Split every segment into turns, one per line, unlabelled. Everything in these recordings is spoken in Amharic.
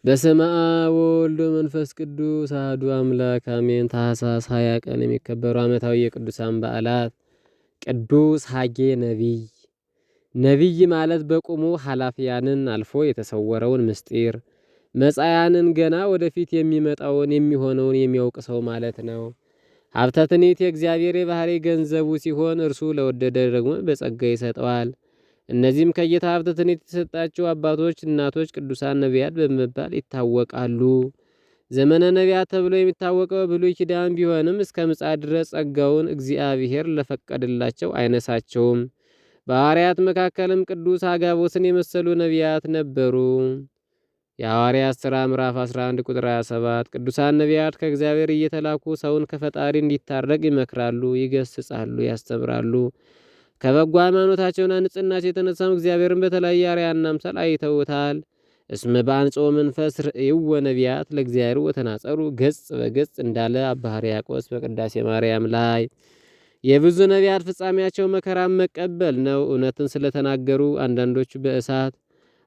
በስመ አብ ወወልድ ወመንፈስ ቅዱስ አሐዱ አምላክ አሜን። ታኅሳስ 20 ቀን የሚከበሩ ዓመታዊ የቅዱሳን በዓላት። ቅዱስ ሐጌ ነቢይ። ነቢይ ማለት በቁሙ ኃላፊያንን አልፎ የተሰወረውን ምስጢር መጻያንን ገና ወደፊት የሚመጣውን የሚሆነውን የሚያውቅ ሰው ማለት ነው። ሀብተ ትንቢት የእግዚአብሔር የባህሪ ገንዘቡ ሲሆን እርሱ ለወደደ ደግሞ በጸጋ ይሰጠዋል። እነዚህም ከጌታ ሀብተ ትንቢት የተሰጣቸው አባቶች፣ እናቶች ቅዱሳን ነቢያት በመባል ይታወቃሉ። ዘመነ ነቢያት ተብሎ የሚታወቀው ብሉይ ኪዳን ቢሆንም እስከ ምጽአት ድረስ ጸጋውን እግዚአብሔር ለፈቀደላቸው አይነሳቸውም። በሐዋርያት መካከልም ቅዱስ አጋቦስን የመሰሉ ነቢያት ነበሩ። የሐዋርያት ሥራ ምዕራፍ 11 ቁጥር 27። ቅዱሳን ነቢያት ከእግዚአብሔር እየተላኩ ሰውን ከፈጣሪ እንዲታረቅ ይመክራሉ፣ ይገስጻሉ፣ ያስተምራሉ። ከበጎ ሃይማኖታቸውና ንጽህናቸው የተነሳም እግዚአብሔርን በተለያየ አርአያና አምሳል አይተውታል። እስመ በአንጽሖ መንፈስ ርእይዎ ነቢያት ለእግዚአብሔር ወተናጸሩ ገጽ በገጽ እንዳለ አባ ሕርያቆስ በቅዳሴ ማርያም ላይ። የብዙ ነቢያት ፍጻሜያቸው መከራን መቀበል ነው። እውነትን ስለተናገሩ አንዳንዶቹ በእሳት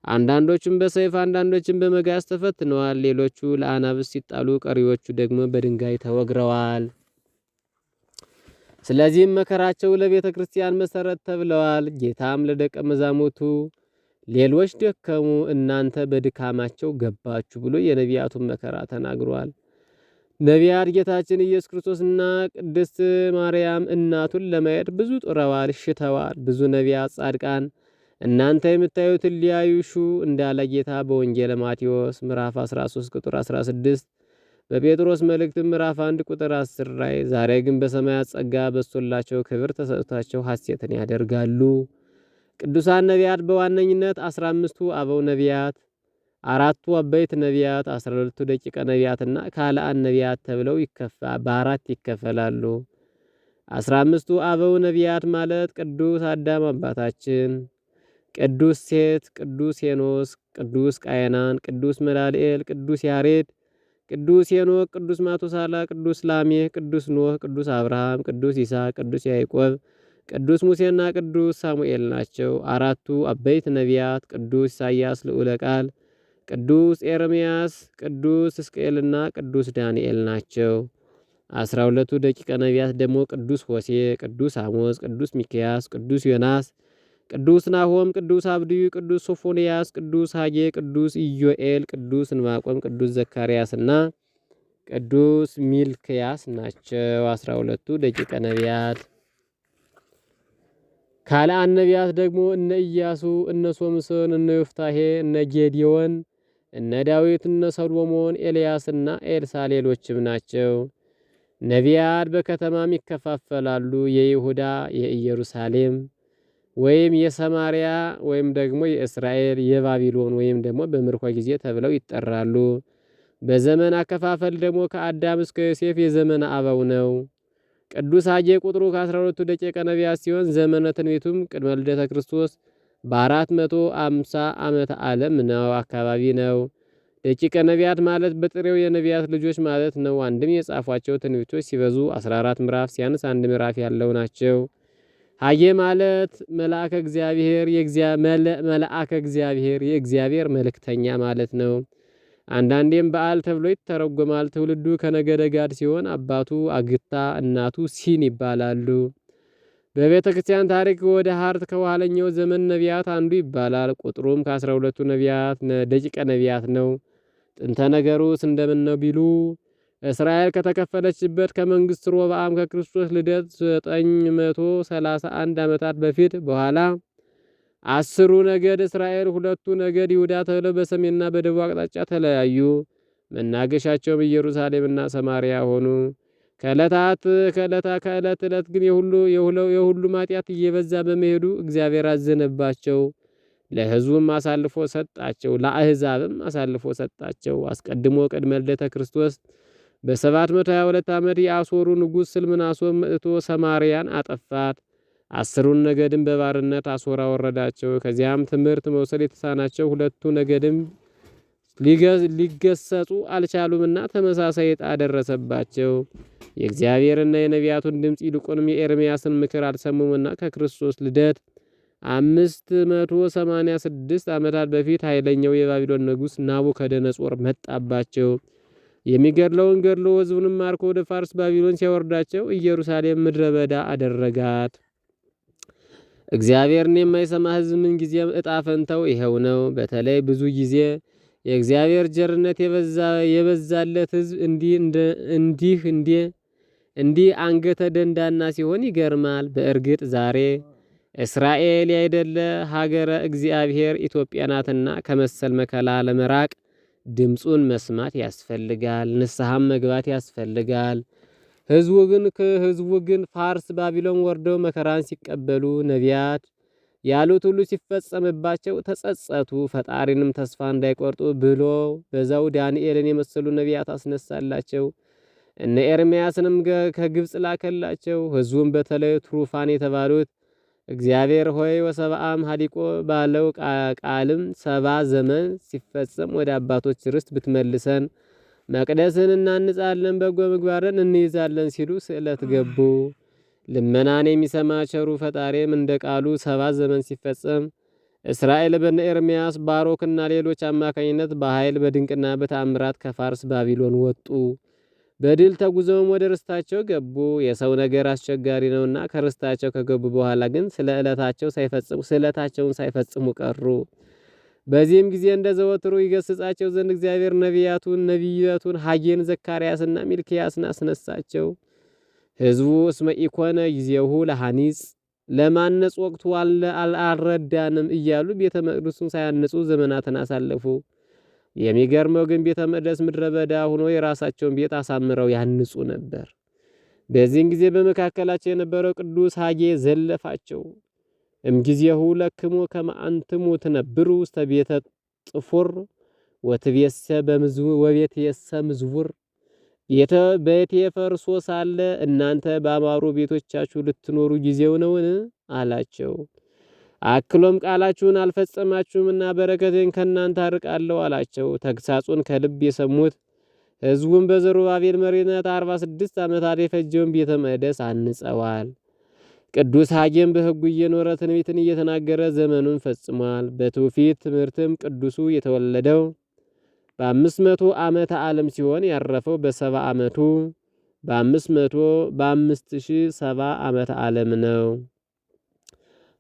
አንዳንዶቹም በሰይፍ አንዳንዶቹም በመጋዝ ተፈትነዋል። ሌሎቹ ለአናብስት ሲጣሉ፣ ቀሪዎቹ ደግሞ በድንጋይ ተወግረዋል። ስለዚህም መከራቸው ለቤተ ክርስቲያን መሰረት ተብለዋል። ጌታም ለደቀ መዛሙርቱ ሌሎች ደከሙ፣ እናንተ በድካማቸው ገባችሁ ብሎ የነቢያቱን መከራ ተናግሯል። ነቢያት ጌታችን ኢየሱስ ክርስቶስና ቅድስት ማርያም እናቱን ለማየት ብዙ ጥረዋል፣ ሽተዋል። ብዙ ነቢያት ጻድቃን እናንተ የምታዩትን ሊያዩ ሹ እንዳለ ጌታ በወንጌለ ማቴዎስ ምዕራፍ 13 ቁጥር 16 በጴጥሮስ መልእክት ምዕራፍ 1 ቁጥር 10 ላይ ዛሬ ግን በሰማያት ጸጋ በስቶላቸው ክብር ተሰጥቷቸው ሐሴትን ያደርጋሉ። ቅዱሳን ነቢያት በዋነኝነት 15ቱ አበው ነቢያት፣ አራቱ አበይት ነቢያት፣ 12ቱ ደቂቀ ነቢያትና ካልአን ነቢያት ተብለው በአራት ይከፈላሉ። 15ቱ አበው ነቢያት ማለት ቅዱስ አዳም አባታችን፣ ቅዱስ ሴት፣ ቅዱስ ሄኖስ፣ ቅዱስ ቃየናን፣ ቅዱስ መላልኤል፣ ቅዱስ ያሬድ፣ ቅዱስ ሄኖክ፣ ቅዱስ ማቱሳላ፣ ቅዱስ ላሜህ፣ ቅዱስ ኖህ፣ ቅዱስ አብርሃም፣ ቅዱስ ይስሐቅ፣ ቅዱስ ያዕቆብ፣ ቅዱስ ሙሴና ቅዱስ ሳሙኤል ናቸው። አራቱ አበይት ነቢያት ቅዱስ ኢሳይያስ ልዑለ ቃል፣ ቅዱስ ኤርምያስ፣ ቅዱስ ሕዝቅኤልና ቅዱስ ዳንኤል ናቸው። 12ቱ ደቂቀ ነቢያት ደግሞ ቅዱስ ሆሴ፣ ቅዱስ አሞጽ፣ ቅዱስ ሚክያስ፣ ቅዱስ ዮናስ፣ ቅዱስ ናሆም፣ ቅዱስ አብድዩ፣ ቅዱስ ሶፎንያስ፣ ቅዱስ ሐጌ፣ ቅዱስ ኢዮኤል፣ ቅዱስ እንባቆም፣ ቅዱስ ዘካርያስና ቅዱስ ሚልክያስ ናቸው። 12ቱ ደቂቀ ነቢያት። ካልአን ነቢያት ደግሞ እነ ኢያሱ፣ እነ ሶምሶን፣ እነ ዮፍታሄ፣ እነ ጌዲዮን፣ እነ ዳዊት፣ እነ ሰሎሞን፣ ኤልያስና ኤልሳ ሌሎችም ናቸው። ነቢያት በከተማም ይከፋፈላሉ። የይሁዳ፣ የኢየሩሳሌም ወይም የሰማሪያ ወይም ደግሞ የእስራኤል፣ የባቢሎን ወይም ደግሞ በምርኮ ጊዜ ተብለው ይጠራሉ። በዘመን አከፋፈል ደግሞ ከአዳም እስከ ዮሴፍ የዘመነ አበው ነው። ቅዱስ ሐጌ ቁጥሩ ከ12ቱ ደቂቀ ነቢያት ሲሆን ዘመነ ትንቢቱም ቅድመ ልደተ ክርስቶስ በ450 ዓመተ ዓለም ነው አካባቢ ነው። ደቂቀ ነቢያት ማለት በጥሬው የነቢያት ልጆች ማለት ነው። አንድም የጻፏቸው ትንቢቶች ሲበዙ 14 ምዕራፍ ሲያንስ አንድ ምዕራፍ ያለው ናቸው። ሐጌ ማለት መልአከ እግዚአብሔር የእግዚአብሔር መልእክተኛ ማለት ነው። አንዳንዴም በዓል ተብሎ ይተረጎማል። ትውልዱ ከነገደ ጋድ ሲሆን አባቱ አግታ እናቱ ሲን ይባላሉ። በቤተ ክርስቲያን ታሪክ ወደ ሀርት ከኋለኛው ዘመን ነቢያት አንዱ ይባላል። ቁጥሩም ከ12ቱ ነቢያት ደቂቀ ነቢያት ነው። ጥንተ ነገሩስ እንደምን ነው ቢሉ እስራኤል ከተከፈለችበት ከመንግስት ሮብዓም ከክርስቶስ ልደት 931 ዓመታት በፊት በኋላ 10ሩ ነገድ እስራኤል 2ቱ ነገድ ይሁዳ ተብለው በሰሜንና በደቡብ አቅጣጫ ተለያዩ። መናገሻቸውም ኢየሩሳሌምና ሰማርያ ሆኑ። ከዕለት ዕለት ግን የሁሉ ኃጢአት እየበዛ በመሄዱ እግዚአብሔር አዘነባቸው። ለሕዝቡም አሳልፎ ሰጣቸው፣ ለአሕዛብም አሳልፎ ሰጣቸው። አስቀድሞ ቅድመ ልደተ ክርስቶስ በ722 ዓመት የአሦሩ ንጉሥ ስልምናሶር መጥቶ ሰማርያን አጠፋት። 10ሩን ነገድም በባርነት አሦር አወረዳቸው። ከዚያም ትምህርት መውሰድ የተሳናቸው 2ቱ ነገድም ሊገሰጹ አልቻሉምና ተመሳሳይ ዕጣ ደረሰባቸው። የእግዚአብሔርና የነቢያቱን ድምፅ ይልቁንም የኤርምያስን ምክር አልሰሙምና ከክርስቶስ ልደት 586 ዓመታት በፊት ኃይለኛው የባቢሎን ንጉሥ ናቡከደነጾር መጣባቸው። የሚገድለውን ገድሎ ሕዝቡንም ማርኮ ወደ ፋርስ ባቢሎን ሲያወርዳቸው ኢየሩሳሌም ምድረ በዳ አደረጋት። እግዚአብሔርን የማይሰማ ሕዝብ ምን ጊዜም ዕጣ ፈንታው ይኸው ነው። በተለይ ብዙ ጊዜ የእግዚአብሔር ቸርነት የበዛለት ሕዝብ እንዲህ አንገተ ደንዳና ሲሆን ይገርማል። በእርግጥ ዛሬ እስራኤል ያይደለ ሀገረ እግዚአብሔር ኢትዮጵያ ናትና ከመሰል መከላ ለመራቅ ድምፁን መስማት ያስፈልጋል፣ ንስሐም መግባት ያስፈልጋል። ህዝቡ ግን ፋርስ ባቢሎን ወርደው መከራን ሲቀበሉ ነቢያት ያሉት ሁሉ ሲፈጸምባቸው ተጸጸቱ። ፈጣሪንም ተስፋ እንዳይቆርጡ ብሎ በዛው ዳንኤልን የመሰሉ ነቢያት አስነሳላቸው። እነ ኤርምያስንም ከግብፅ ላከላቸው። ህዝቡም በተለይ ትሩፋን የተባሉት እግዚአብሔር ሆይ ወሰብአም ሀዲቆ ባለው ቃልም 70 ዘመን ሲፈጸም ወደ አባቶች ርስት ብትመልሰን መቅደስን እናንጻለን፣ በጎ ምግባርን እንይዛለን ሲሉ ስዕለት ገቡ። ልመናን የሚሰማ ቸሩ ፈጣሪም እንደ ቃሉ 70 ዘመን ሲፈጸም እስራኤል በነ ኤርምያስ ባሮክና ሌሎች አማካኝነት በኃይል በድንቅና በተአምራት ከፋርስ ባቢሎን ወጡ። በድል ተጉዘውም ወደ ርስታቸው ገቡ። የሰው ነገር አስቸጋሪ ነውና ከርስታቸው ከገቡ በኋላ ግን ስለታቸውን ሳይፈጽሙ ቀሩ። በዚህም ጊዜ እንደ ዘወትሩ ይገስጻቸው ዘንድ እግዚአብሔር ነቢያቱን ሐጌን፣ ዘካርያስና ሚልክያስን አስነሳቸው። ሕዝቡ እስመ ኢኮነ ጊዜሁ ለሐኒጽ ለማነጽ ወቅቱ አልረዳንም እያሉ ቤተ መቅደሱን ሳያንጹ ዘመናትን አሳለፉ። የሚገርመው ግን ቤተ መቅደስ ምድረ በዳ ሆኖ የራሳቸውን ቤት አሳምረው ያንጹ ነበር። በዚህን ጊዜ በመካከላቸው የነበረው ቅዱስ ሐጌ ዘለፋቸው። እምጊዜሁ ለክሙ ከመ አንትሙ ትነብሩ ውስተ ቤተ ጥፉር ወትቤሰ ወቤትየሰ ምዝውር ቤቴ ፈርሶ ሳለ እናንተ በአማሩ ቤቶቻችሁ ልትኖሩ ጊዜው ነውን? አላቸው። አክሎም ቃላችሁን አልፈጸማችሁምና በረከቴን ከእናንተ አርቃለሁ አላቸው። ተግሳጹን ከልብ የሰሙት ሕዝቡን በዘሩባቤል መሪነት 46 ዓመታት የፈጀውን ቤተ መቅደስ አንጸዋል። ቅዱስ ሐጌም በሕጉ እየኖረ ትንቢትን እየተናገረ ዘመኑን ፈጽሟል። በትውፊት ትምህርትም ቅዱሱ የተወለደው በ500 ዓመተ ዓለም ሲሆን ያረፈው በ70 ዓመቱ በ5070 ዓመተ ዓለም ነው።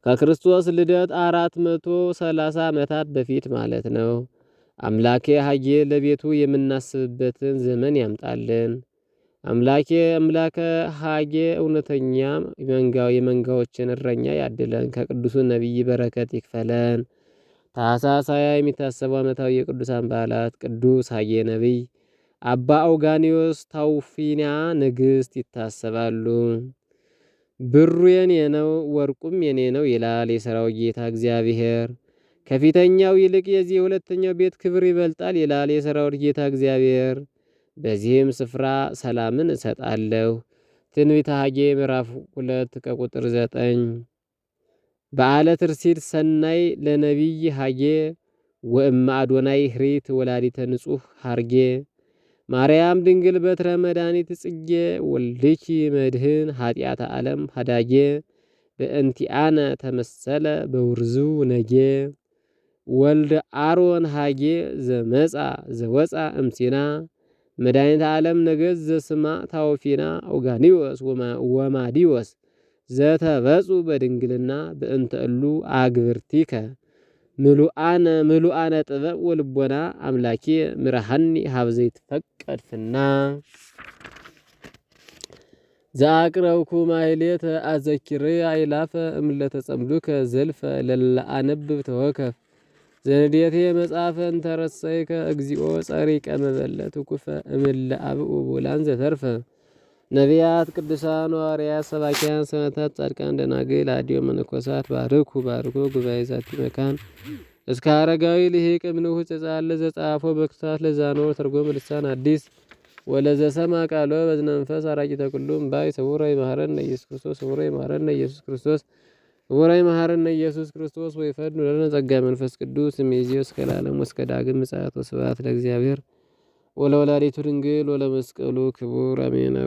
ከክርስቶስ ልደት 430 ዓመታት በፊት ማለት ነው። አምላኬ ሐጌ ለቤቱ የምናስብበትን ዘመን ያምጣልን። አምላከ ሐጌ እውነተኛ የመንጋዎችን እረኛ ያድለን። ከቅዱሱ ነቢይ በረከት ይክፈለን። ታኅሳስ 20 የሚታሰቡ ዓመታዊ የቅዱሳን በዓላት፦ ቅዱስ ሐጌ ነቢይ፣ አባ አውጋኒዮስ፣ ታውፊና ንግሥት ይታሰባሉ። ብሩ የኔ ነው ወርቁም የኔ ነው ይላል የሠራዊት ጌታ እግዚአብሔር። ከፊተኛው ይልቅ የዚህ የሁለተኛው ቤት ክብር ይበልጣል ይላል የሠራዊት ጌታ እግዚአብሔር። በዚህም ስፍራ ሰላምን እሰጣለሁ። ትንቢተ ሐጌ ምዕራፍ 2 ከቁጥር 9። በዓለ ትርሲት ሰናይ ለነቢይ ሐጌ ወእማ አዶናይ ህሪት ወላዲተ ንጹሕ ሐርጌ ማርያም ድንግል በትረ መድኃኒት ጽጌ ወልድኪ መድህን ኃጢአተ ዓለም ሀዳጌ በእንቲአነ ተመሰለ በውርዙ ነጌ ወልደ አሮን ሐጌ ዘወፃ እምሲና መድኃኒተ ዓለም ነገሥት ዘስማ ታውፊና ኦጋኒዎስ ወማዲዎስ ዘተበጹ በድንግልና በእንተ እሉ አግብርቲከ ምሉአነ ጥበብ ወልቦና አምላኬ ምርሃኒ ሀብዘይት ፈቀድፍና ዘአቅረብኩ ማሕሌተ አዘኪሬ አይላፈ እምለተ ጸምዱከ ዘልፈ ለለአነብብ ተወከፍ ዘንዴቴ መጽሐፈ እንተረሰይከ እግዚኦ ጸሪቀ መበለት ኩፈ እምለ አብኡ ቡላን ዘተርፈ ነቢያት፣ ቅዱሳን፣ ሐዋርያት፣ ሰባኪያን፣ ሰማዕታት፣ ጻድቃን፣ ደናግል፣ አድዮ መነኮሳት ባርኩ ጉባኤ ዛቲ መካን እስከ አረጋዊ ልሂቅ እምንሁ ተጻለ ዘጻፎ በክታት ለዛኖር ተርጎም ልሳን አዲስ ወለዘሰማ ቃሎ በዝነ መንፈስ አራቂተ ኩሉም ባይ ሰውራይ መሐረነ ኢየሱስ ክርስቶስ ሰውራይ መሐረነ ኢየሱስ ክርስቶስ ሰውራይ መሐረነ ኢየሱስ ክርስቶስ ወይፈድ ለነ ጸጋ መንፈስ ቅዱስ እምይእዜሰ እስከ ለዓለም እስከ ዳግም ምጽአት ወስብሐት ለእግዚአብሔር ወለወላዲቱ ድንግል ወለመስቀሉ ክቡር አሜን።